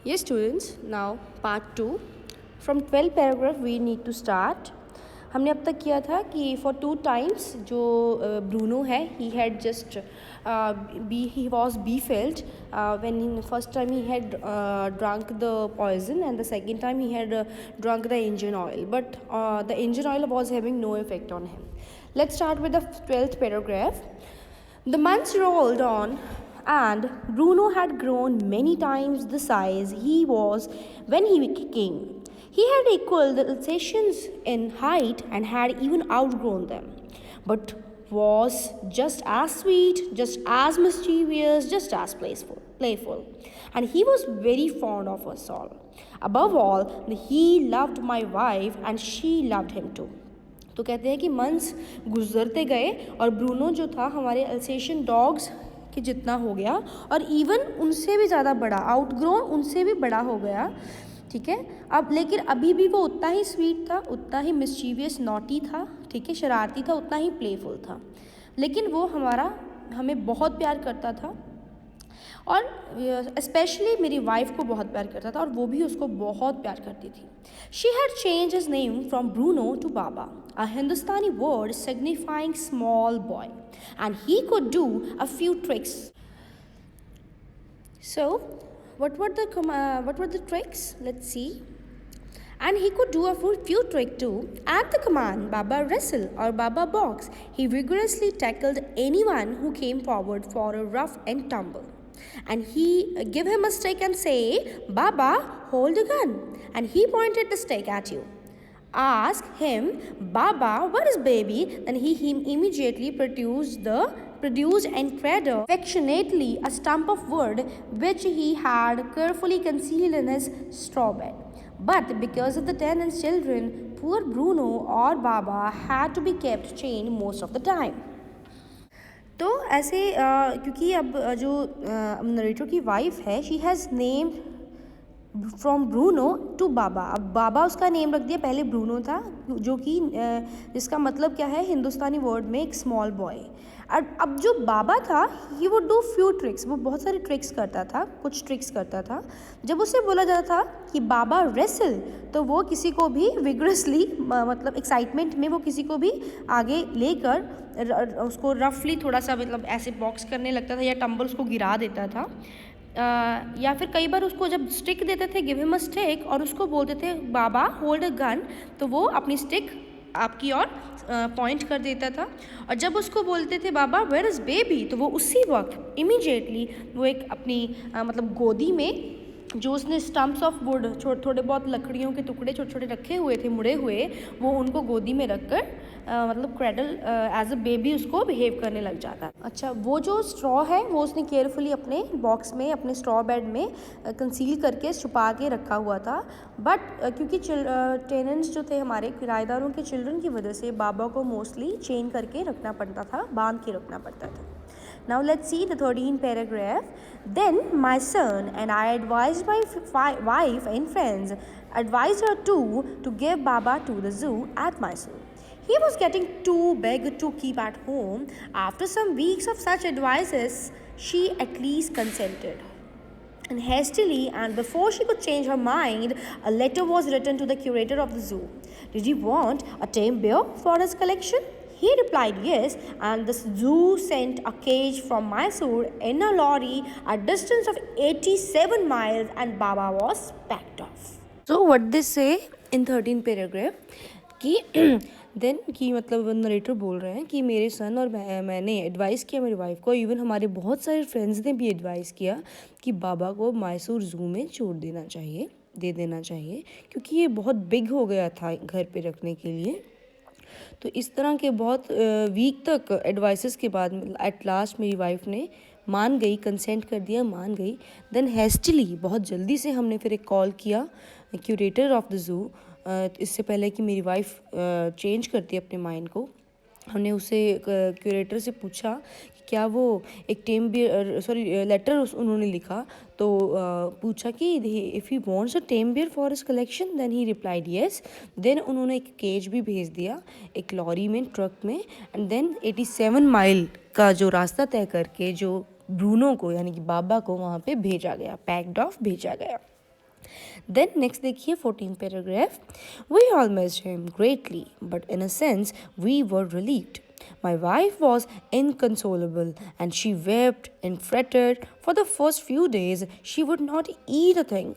Yes, students, now part 2. From 12 paragraph we need to start. हमने अब तक किया था कि for 2 times जो ब्रूनो है he had just he was befilled when in first time he had drunk the poison and the second time he had drunk the engine oil, but the engine oil was having no effect on him. Let's start with the 12th paragraph. The months rolled on, and Bruno had grown many times the size he was when he came. He had equaled the Alsatians in height and had even outgrown them, but was just as sweet, just as mischievous, just as playful. And he was very fond of us all. Above all, he loved my wife and she loved him too. तो कहते हैं कि months गुजरते गए और Bruno जो था हमारे अल्सेशियन डॉग्स के जितना हो गया और इवन उनसे भी ज़्यादा बड़ा, आउटग्रोन उनसे भी बड़ा हो गया, ठीक है। अब लेकिन अभी भी वो उतना ही स्वीट था, उतना ही मिस्चीवियस नॉटी था, ठीक है, शरारती था, उतना ही प्लेफुल था, लेकिन वो हमें बहुत प्यार करता था और स्पेशली मेरी वाइफ को बहुत प्यार करता था और वो भी उसको बहुत प्यार करती थी. She had change his name from Bruno to Baba, a Hindustani word signifying small boy, and he could do a few tricks. So, what were the tricks? Let's see. And he could do a few tricks too. At the command Baba wrestle or Baba box, he vigorously tackled anyone who came forward for a rough and tumble. And he give him a stick and say, Baba, hold a gun. And he pointed the stick at you. Ask him, Baba, where is baby? Then he immediately produced and tread affectionately a stump of wood which he had carefully concealed in his straw bed. But because of the tenants' children, poor Bruno or Baba had to be kept chained most of the time. तो ऐसे क्योंकि अब जो narrator की wife है she has named from Bruno to Baba. अब बाबा उसका name रख दिया, पहले ब्रूनो था जो कि जिसका मतलब क्या है हिंदुस्तानी वर्ड में एक स्मॉल बॉय. अब जो बाबा था he would do few tricks, वो बहुत सारे ट्रिक्स करता था, कुछ ट्रिक्स करता था. जब उसे बोला जाता था कि बाबा रेसल तो वो किसी को भी विग्रसली मतलब एक्साइटमेंट में वो किसी को भी आगे लेकर उसको रफली थोड़ा सा मतलब ऐसे बॉक्स करने लगता था या टंबल उसको गिरा देता था. या फिर कई बार उसको जब स्टिक देते थे गिव हिम अ स्टिक और उसको बोलते थे बाबा होल्ड अ गन, तो वो अपनी स्टिक आपकी ओर पॉइंट कर देता था. और जब उसको बोलते थे बाबा वेयर इज़ बेबी, तो वो उसी वक्त इमीडिएटली वो एक अपनी मतलब गोदी में जो उसने स्टम्प्स ऑफ वुड थोड़े बहुत लकड़ियों के टुकड़े छोटे छोटे रखे हुए थे मुड़े हुए, वो उनको गोदी में रखकर मतलब क्रेडल एज अ बेबी उसको बिहेव करने लग जाता. अच्छा, वो जो स्ट्रॉ है वो उसने केयरफुली अपने बॉक्स में अपने स्ट्रॉ बेड में कंसील करके छुपा के रखा हुआ था. बट क्योंकि टेनेंट्स जो थे हमारे किराएदारों के चिल्ड्रन की वजह से बाबा को मोस्टली चेन करके रखना पड़ता था, बांध के रखना पड़ता था. Now let's see the 13th paragraph. Then my son and I advised my wife and friends, advised her too, to give Baba to the zoo at Mysore. He was getting too big to keep at home. After some weeks of such advices, she at least consented. And hastily, and before she could change her mind, a letter was written to the curator of the zoo. Did he want a tame bear for his collection? He replied yes, and the zoo sent a cage from Mysore in a lorry a distance of 87 miles, and Baba was packed off. So what they say in 13th paragraph कि then कि मतलब narrator बोल रहे हैं कि मेरे सन और मैंने एडवाइस किया मेरी वाइफ को, इवन हमारे बहुत सारे फ्रेंड्स ने भी एडवाइस किया कि बाबा को मैसूर ज़ू में छोड़ देना चाहिए, दे देना चाहिए, क्योंकि ये बहुत बिग हो गया था घर पे रखने के लिए. तो इस तरह के बहुत वीक तक एडवाइसेस के बाद एट लास्ट मेरी वाइफ ने मान गई, कंसेंट कर दिया, मान गई. देन हेस्टली बहुत जल्दी से हमने फिर एक कॉल किया क्यूरेटर ऑफ द ज़ू. इससे पहले कि मेरी वाइफ चेंज करती अपने माइंड को, हमने उसे क्यूरेटर से पूछा कि क्या वो एक टेम बियर लेटर उन्होंने लिखा, तो पूछा कि if he wants a tame bear for his collection. Then he replied yes. Then उन्होंने एक केज भी भेज दिया एक लॉरी में, ट्रक में. एंड देन 87 माइल का जो रास्ता तय करके जो ब्रूनो को यानी कि बाबा को वहाँ पे भेजा गया, पैक्ड ऑफ भेजा गया. Then next देखिए 14th paragraph. We all missed him greatly, but in a sense we were relieved. My wife was inconsolable and she wept and fretted. For the first few days she would not eat a thing.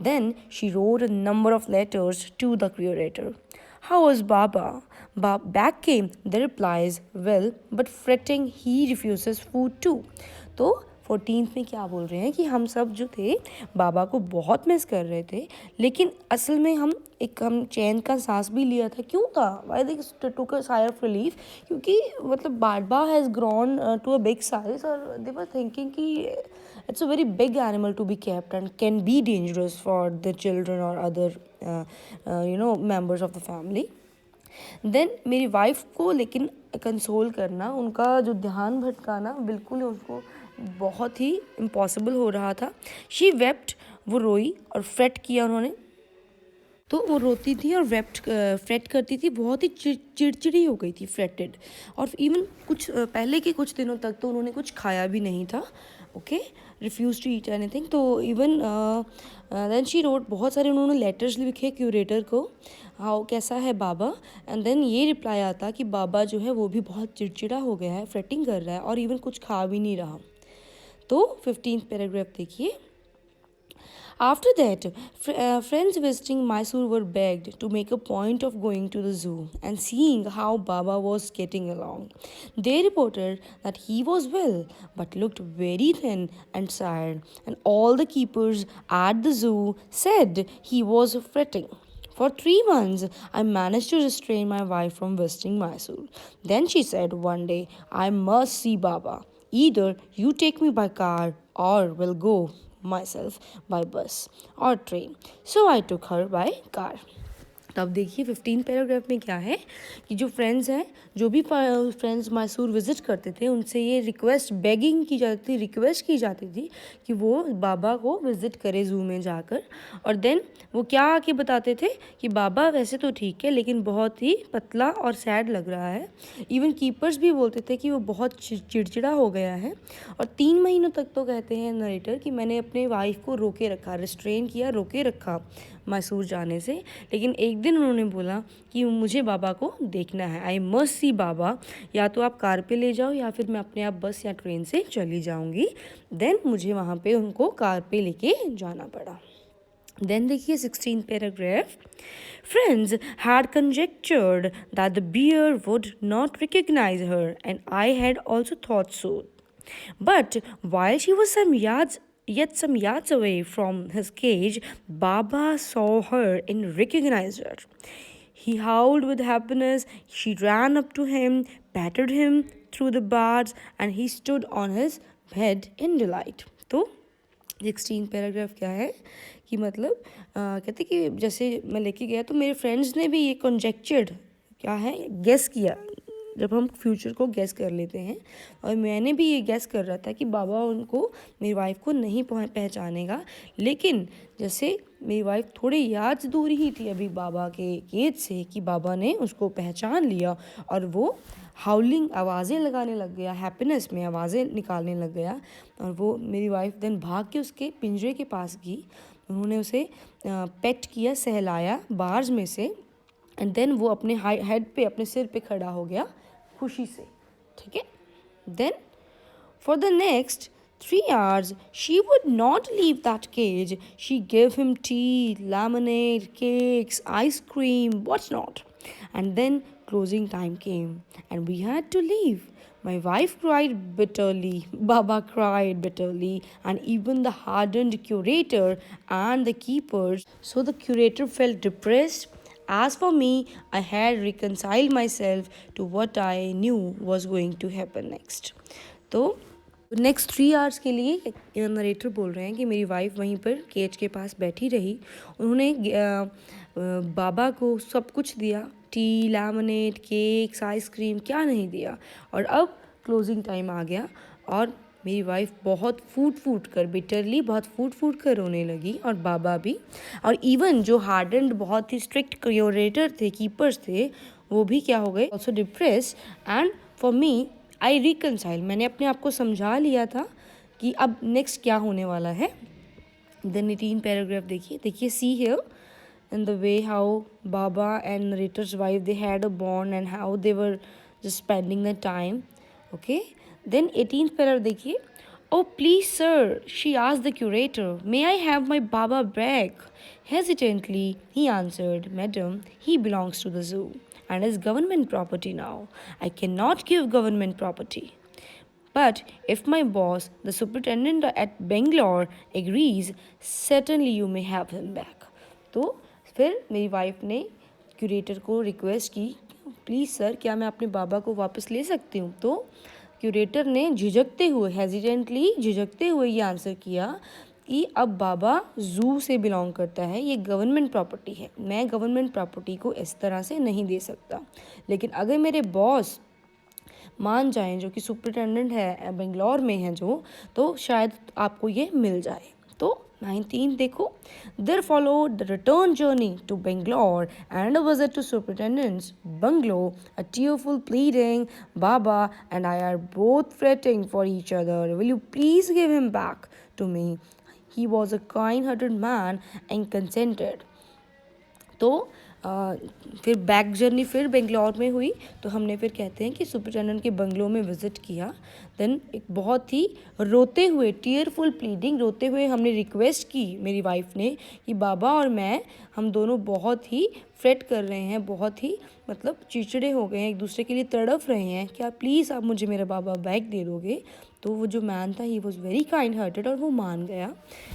Then she wrote a number of letters to the curator. How was Baba? Back came the replies, well, but fretting he refuses food too. तो 14th में क्या बोल रहे हैं कि हम सब जो थे बाबा को बहुत मिस कर रहे थे, लेकिन असल में हम चैन का सांस भी लिया था. क्यों था? Why they took a sigh of relief? क्योंकि मतलब Baba has grown to a big size और दे वर थिंकिंग कि it's a very big animal to be kept and can be dangerous for the children or other members of the family. Then मेरी wife को लेकिन console करना, उनका जो ध्यान भटकाना बिल्कुल उसको बहुत ही इम्पॉसिबल हो रहा था. शी वेप्ट, वो रोई और फ्रेट किया उन्होंने. तो वो रोती थी और फ्रेट करती थी, बहुत ही चिड़चिड़ी हो गई थी, फ्रेटेड. और इवन पहले के कुछ दिनों तक तो उन्होंने कुछ खाया भी नहीं था. Okay, refuse to eat anything. तो इवन देन शी रोट, बहुत सारे उन्होंने लेटर्स लिखे क्यूरेटर को, हाउ कैसा है बाबा. एंड देन ये रिप्लाई आता कि बाबा जो है वो भी बहुत चिड़चिड़ा हो गया है, फ्रेटिंग कर रहा है और इवन कुछ खा भी नहीं रहा. तो 15th पैराग्राफ देखिए. After that, friends visiting Mysore were begged to make a point of going to the zoo and seeing how Baba was getting along. They reported that he was well but looked very thin and tired, and all the keepers at the zoo said he was fretting. For 3 months, I managed to restrain my wife from visiting Mysore. Then she said one day, I must see Baba. Either you take me by car or we'll go myself by bus or train. So I took her by car. तब देखिए 15 paragraph में क्या है कि जो friends हैं, जो भी फ्रेंड्स मैसूर विज़िट करते थे, उनसे ये रिक्वेस्ट, बेगिंग की जाती थी, रिक्वेस्ट की जाती थी कि वो बाबा को विज़िट करे ज़ू में जाकर. और देन वो क्या आके बताते थे कि बाबा वैसे तो ठीक है लेकिन बहुत ही पतला और सैड लग रहा है. इवन कीपर्स भी बोलते थे कि वो बहुत चिड़चिड़ा हो गया है. और 3 महीनों तक तो कहते हैं नरेटर कि मैंने अपने वाइफ को रोके रखा, रिस्ट्रेन किया, रोके रखा मैसूर जाने से. लेकिन एक दिन उन्होंने बोला कि मुझे बाबा को देखना है, आई मस्ट सी बाबा. या तो आप कार पे ले जाओ या फिर मैं अपने आप बस या ट्रेन से चली जाऊंगी. देन मुझे वहाँ पे उनको कार पे लेके जाना पड़ा. Then देखिए 16th paragraph. Friends had conjectured that the bear would not recognize her, and I had also thought so. But while she was some yards away from his cage, Baba saw her and recognized her. He howled with happiness. She ran up to him, patted him through the bars, and he stood on his bed in delight. तो 16 paragraph क्या है कि मतलब कहते कि जैसे मैं लेके गया तो मेरे फ्रेंड्स ने भी ये कंजेक्चर्ड, क्या है, गेस किया. जब हम फ्यूचर को गेस कर लेते हैं, और मैंने भी ये गेस कर रहा था कि बाबा उनको, मेरी वाइफ को नहीं पहचानेगा. लेकिन जैसे मेरी वाइफ थोड़ी याद दूर ही थी अभी बाबा के केज से कि बाबा ने उसको पहचान लिया और वो हाउलिंग आवाज़ें लगाने लग गया, हैप्पीनेस में आवाज़ें निकालने लग गया. और वो मेरी वाइफ देन भाग के उसके पिंजरे के पास गई. उन्होंने उसे पेट किया, सहलाया बार्स में से. एंड देन वो अपने हेड पे, अपने सिर पे खड़ा हो गया खुशी से. ठीक है. Then for the next 3 hours, she would not leave that cage. She gave him tea, lemonade, cakes, ice cream, what's not. And then closing time came, and we had to leave. My wife cried bitterly, Baba cried bitterly, and even the hardened curator and the keepers. So the curator felt depressed. As for me, I had reconciled myself to what I knew was going to happen next. तो next 3 hours के लिए narrator बोल रहे हैं कि मेरी wife वहीं पर केज के पास बैठी रही. उन्होंने बाबा को सब कुछ दिया, टी, लेमनेड, केक्स, आइसक्रीम, क्या नहीं दिया. और अब क्लोजिंग टाइम आ गया और मेरी वाइफ बहुत फूट कर, बिटरली बहुत फूट कर रोने लगी, और बाबा भी. और इवन जो हार्डन्ड, बहुत ही स्ट्रिक्ट क्यूरेटर थे, कीपर्स थे, वो भी क्या हो गए, also depress. And for me, I reconcile, मैंने अपने आप को समझा लिया था कि अब नेक्स्ट क्या होने वाला है. देन 18 पैराग्राफ देखिए see here in the way how Baba and narrator's wife they had a bond and how they were just spending the time. Okay, then 18th paragraph देखिए. Oh please sir, she asked the curator, may I have my Baba back? Hesitantly he answered, madam, he belongs to the zoo and is government property now. I cannot give government property. But if my boss, the superintendent at Bangalore, agrees, certainly you may have him back. तो फिर मेरी wife ने curator को request की, please sir क्या मैं अपने बाबा को वापस ले सकती हूँ? तो क्यूरेटर ने हेजिडेंटली झिझकते हुए ये आंसर किया कि अब बाबा जू से बिलोंग करता है, ये गवर्नमेंट प्रॉपर्टी है, मैं गवर्नमेंट प्रॉपर्टी को इस तरह से नहीं दे सकता, लेकिन अगर मेरे बॉस मान जाएं, जो कि सुपरिटेंडेंट है बेंगलोर में है जो, तो शायद आपको ये मिल जाए. तो 19 देखो, there followed the return journey to Bangalore and a visit to superintendent's bungalow, a tearful pleading, Baba and I are both fretting for each other. Will you please give him back to me? He was a kind-hearted man and consented. तो फिर back journey फिर बेंगलोर में हुई, तो हमने फिर कहते हैं कि सुपरिटेंडेंट के बंगलो में विज़िट किया. देन एक बहुत ही रोते हुए, टीयरफुल प्लीडिंग, रोते हुए हमने रिक्वेस्ट की मेरी वाइफ ने कि बाबा और मैं, हम दोनों बहुत ही फ्रेट कर रहे हैं, बहुत ही मतलब चिड़चिड़े हो गए हैं, एक दूसरे के लिए तड़फ रहे हैं, क्या प्लीज़ आप मुझे मेरा बाबा बैक दे दोगे? तो वो जो मैन था, he was very kind hearted और वो मान गया.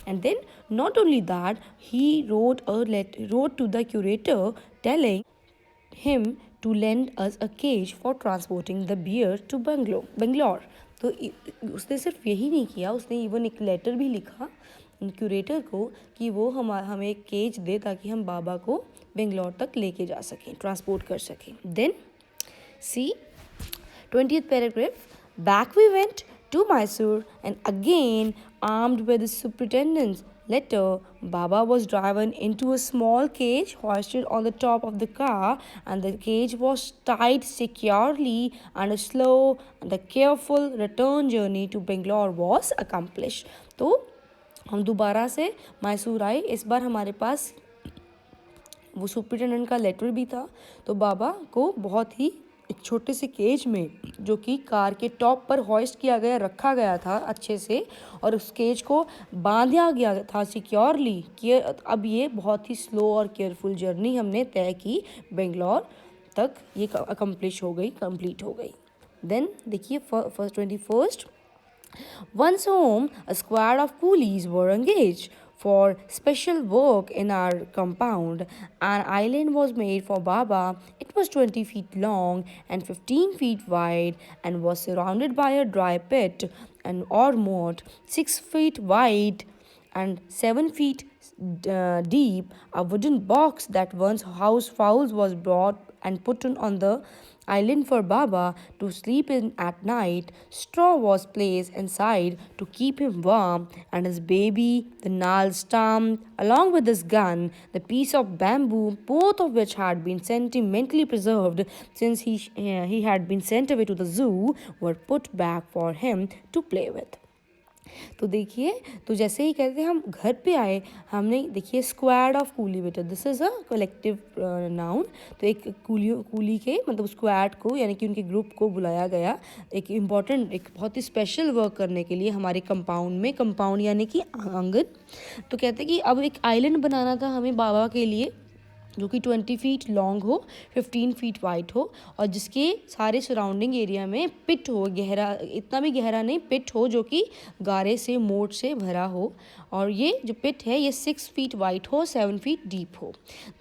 And then not only that, he wrote to the curator telling him to lend us a cage for transporting the bear to Bangalore. तो उसने सिर्फ यही नहीं किया, उसने इवन एक लेटर भी लिखा क्यूरेटर को कि वो हमें एक केज दे ताकि हम बाबा को बेंगलोर तक लेके जा सकें, ट्रांसपोर्ट कर सकें. Then C 20th paragraph. Back we went to Mysore, and again, armed with the superintendent's letter, Baba was driven into a small cage hoisted on the top of the car, and the cage was tied securely, and a slow and a careful return journey to Bangalore was accomplished. तो हम दोबारा से मैसूर आए. इस बार हमारे पास वो superintendent का letter भी था. तो बाबा को बहुत ही एक छोटे से केज में, जो कि कार के टॉप पर हॉइस्ट किया गया, रखा गया था अच्छे से, और उस केज को बांधा गया था सिक्योरली. अब ये बहुत ही स्लो और केयरफुल जर्नी हमने तय की बेंगलोर तक, ये कंप्लीट हो गई. देन देखिए first 21st. Once home, a squad of coolies were engaged for special work in our compound. An island was made for Baba. It was 20 feet long and 15 feet wide and was surrounded by a dry pit or moat 6 feet wide and 7 feet deep. A wooden box that once housed fowls was brought and put on the island for Baba to sleep in at night. Straw was placed inside to keep him warm, and his baby, the Nal stump, along with his gun, the piece of bamboo, both of which had been sentimentally preserved since he had been sent away to the zoo, were put back for him to play with. तो देखिए, तो जैसे ही कहते हैं हम घर पे आए, हमने देखिए स्क्वाड ऑफ कूली, बेटा this is a collective noun. तो एक कूली के मतलब स्क्वाड को, यानी कि उनके ग्रुप को बुलाया गया एक इम्पॉर्टेंट, एक बहुत ही स्पेशल वर्क करने के लिए हमारे कंपाउंड में. कंपाउंड यानी कि आंगन. तो कहते हैं कि अब एक आइलैंड बनाना था हमें बाबा के लिए, जो कि 20 फीट लॉन्ग हो, 15 फीट वाइड हो, और जिसके सारे सराउंडिंग एरिया में पिट हो, गहरा, इतना भी गहरा नहीं, पिट हो जो कि गारे से, मोट से भरा हो, और ये जो पिट है ये 6 फीट वाइड हो, 7 फीट डीप हो.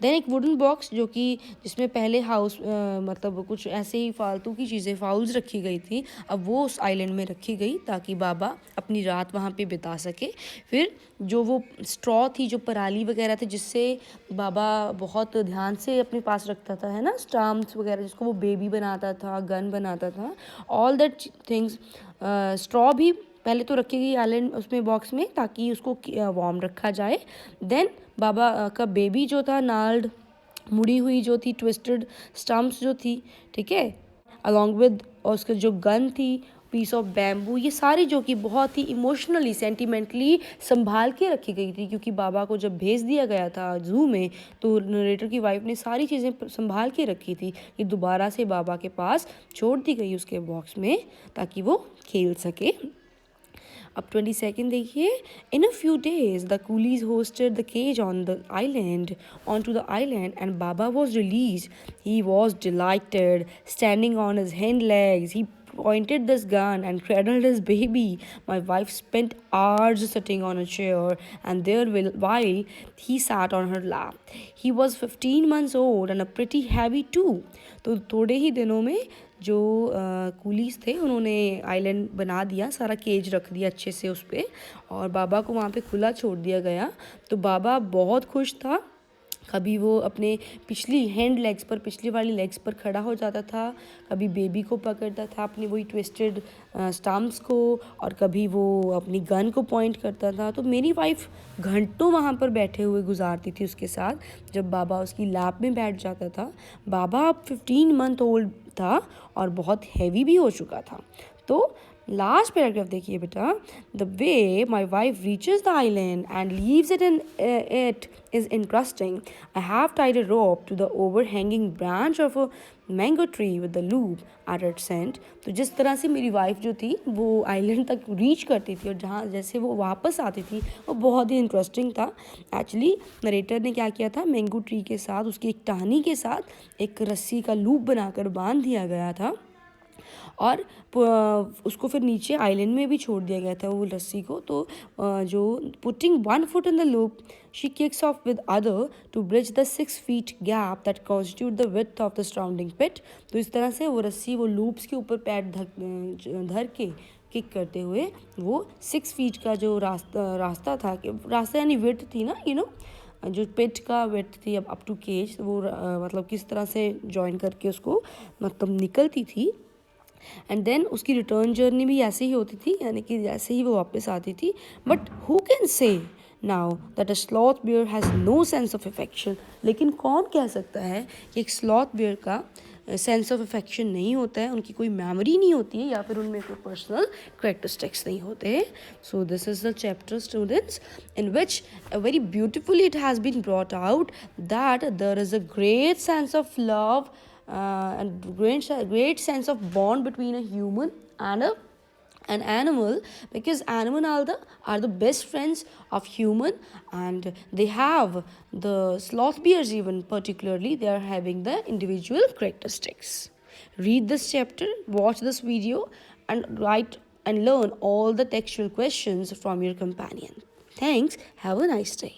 देन एक वुडन बॉक्स, जो कि जिसमें पहले हाउस मतलब कुछ ऐसे ही फालतू की चीज़ें, फाउल्स रखी गई थी, अब वो उस आइलैंड में रखी गई ताकि बाबा अपनी रात वहाँ पे बिता सके. फिर जो वो स्ट्रॉ थी, जो पराली वगैरह थी, जिससे बाबा बहुत ध्यान से अपने पास रखता था, है ना, स्टाम्प्स वगैरह, जिसको वो बेबी बनाता था, गन बनाता था, ऑल दैट थिंग्स. स्ट्रॉ भी पहले तो रखी गई आइलैंड उसमें बॉक्स में ताकि उसको वार्म रखा जाए. देन बाबा का बेबी जो था, नाल्ड, मुड़ी हुई जो थी, ट्विस्टेड स्टम्प्स जो थी, ठीक है, अलॉन्ग विद, और उसका जो गन थी पीस ऑफ बैम्बू, ये सारी जो कि बहुत ही इमोशनली सेंटिमेंटली संभाल के रखी गई थी, क्योंकि बाबा को जब भेज दिया गया था ज़ू में तो नरेटर की वाइफ ने सारी चीज़ें संभाल के रखी थी कि दोबारा से बाबा के पास छोड़ दी गई उसके बॉक्स में ताकि वो खेल सके। अब 22nd देखिए, in a few days the coolies hoisted the cage on the island on to the island and Baba was release. He was delighted, standing on his hind legs. He pointed this gun and cradled his baby. My wife spent hours sitting on a chair and there while he sat on her lap. He was 15 months old and a pretty heavy too. तो थोड़े ही दिनों में जो Coolidge थे उन्होंने island बना दिया, सारा केज रख दिया अच्छे से उस पर, और बाबा को वहाँ पे खुला छोड़ दिया गया। तो बाबा बहुत खुश था। कभी वो अपने पिछली हैंड लेग्स पर, पिछली वाली लेग्स पर खड़ा हो जाता था, कभी बेबी को पकड़ता था अपनी वही ट्विस्टेड स्टम्प्स को, और कभी वो अपनी गन को पॉइंट करता था। तो मेरी वाइफ घंटों वहाँ पर बैठे हुए गुजारती थी उसके साथ जब बाबा उसकी लैप में बैठ जाता था। बाबा अब 15 मंथ ओल्ड था और बहुत हैवी भी हो चुका था। तो लास्ट पैराग्राफ देखिए बेटा, the way my wife reaches the island and leaves it in it is interesting. I have tied a rope to the overhanging branch of a mango tree with the loop at its end. तो जिस तरह से मेरी wife जो थी वो island तक reach करती थी और जहाँ जैसे वो वापस आती थी वो बहुत ही इंटरेस्टिंग था. एक्चुअली नरेटर ने क्या किया था, मैंगो ट्री के साथ उसकी एक टहनी के साथ एक रस्सी का लूप बनाकर बांध दिया गया था और उसको फिर नीचे आइलैंड में भी छोड़ दिया गया था वो रस्सी को. तो जो putting 1 foot in the loop, she kicks off with other to bridge the 6 feet gap that constitute the width of the surrounding pit. तो इस तरह से वो रस्सी वो लूप्स के ऊपर पैर धर के किक करते हुए वो 6 feet का जो रास्ता था, रास्ता यानी विड्थ थी ना, जो पिट का विड्थ थी अप टू केज, वो मतलब किस तरह से जॉइन करके उसको मतलब निकलती थी. एंड देन उसकी रिटर्न जर्नी भी ऐसे ही होती थी, यानी कि जैसे ही वो वापस आती थी. But who can say now that a sloth bear has no sense of affection. लेकिन कौन कह सकता है कि एक स्लॉथ बियर का सेंस ऑफ अफेक्शन नहीं होता है, उनकी कोई मेमोरी नहीं होती है या फिर उनमें कोई पर्सनल करेक्टरिस्टिक्स नहीं होते हैं. So this is the chapter students in which very beautifully it has been brought out that there is a great sense of love and great sense of bond between a human and an animal, because animal are the best friends of human, and they have the sloth bears even particularly, they are having the individual characteristics. Read this chapter, watch this video, and write and learn all the textual questions from your companion. Thanks. Have a nice day.